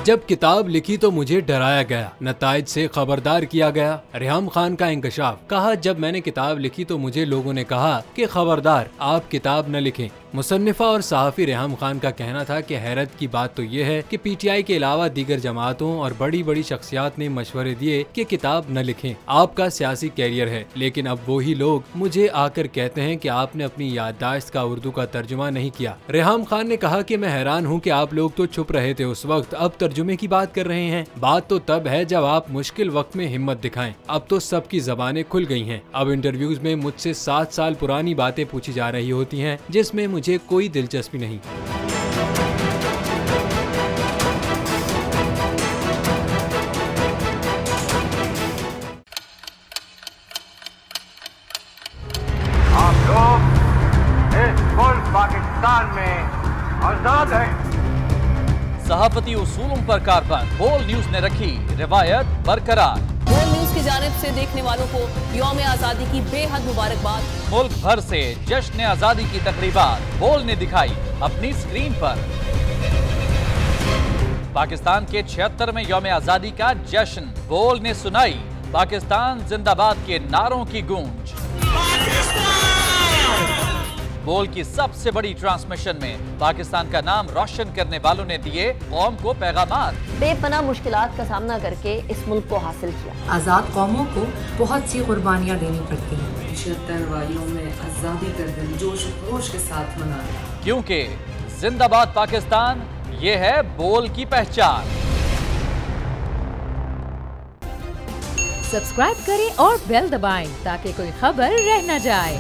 जब किताब लिखी तो मुझे डराया गया, नताइज से खबरदार किया गया। रेहम खान का इंकशाफ। कहा, जब मैंने किताब लिखी तो मुझे लोगों ने कहा कि खबरदार आप किताब न लिखें। मुसन्निफा और सहाफ़ी रेहम खान का कहना था कि हैरत की बात तो ये है कि पीटीआई के अलावा दीगर जमातों और बड़ी बड़ी शख्सियात ने मशवरे दिए कि किताब न लिखें, आपका सियासी कैरियर है, लेकिन अब वही लोग मुझे आकर कहते हैं कि आपने अपनी याददाश्त का उर्दू का तर्जुमा नहीं किया। रेहम खान ने कहा कि मैं हैरान हूँ कि आप लोग तो छुप रहे थे उस वक्त, अब तर्जुमे की बात कर रहे हैं। बात तो तब है जब आप मुश्किल वक्त में हिम्मत दिखाएं। अब तो सबकी जबानें खुल गई हैं। अब इंटरव्यूज में मुझसे 7 साल पुरानी बातें पूछी जा रही होती हैं जिसमें मुझे कोई दिलचस्पी नहीं। आप लोग इस मुल्क पाकिस्तान में आजाद हैं। सहाफती उसूलों पर कारबंद। बोल न्यूज ने रखी रिवायत बरकरार। बोल न्यूज की जानिब से देखने वालों को यौम आजादी की बेहद मुबारकबाद। मुल्क भर से जश्न आजादी की तकरीबात बोल ने दिखाई अपनी स्क्रीन पर। पाकिस्तान के 76वें यौम आजादी का जश्न बोल ने सुनाई पाकिस्तान जिंदाबाद के नारों की गूंज। बोल की सबसे बड़ी ट्रांसमिशन में पाकिस्तान का नाम रोशन करने वालों ने दिए कौम को पैगामात। बेपनाह मुश्किलात का सामना करके इस मुल्क को हासिल किया। आजाद कौमों को बहुत सी कुर्बानियां देनी पड़ती हैं। 76 वालियों में आजादी का दिन जोश खरोश के साथ मनाया, क्योंकि जिंदाबाद पाकिस्तान ये है बोल की पहचान। सब्सक्राइब करें और बेल दबाएं ताकि कोई खबर रह न जाए।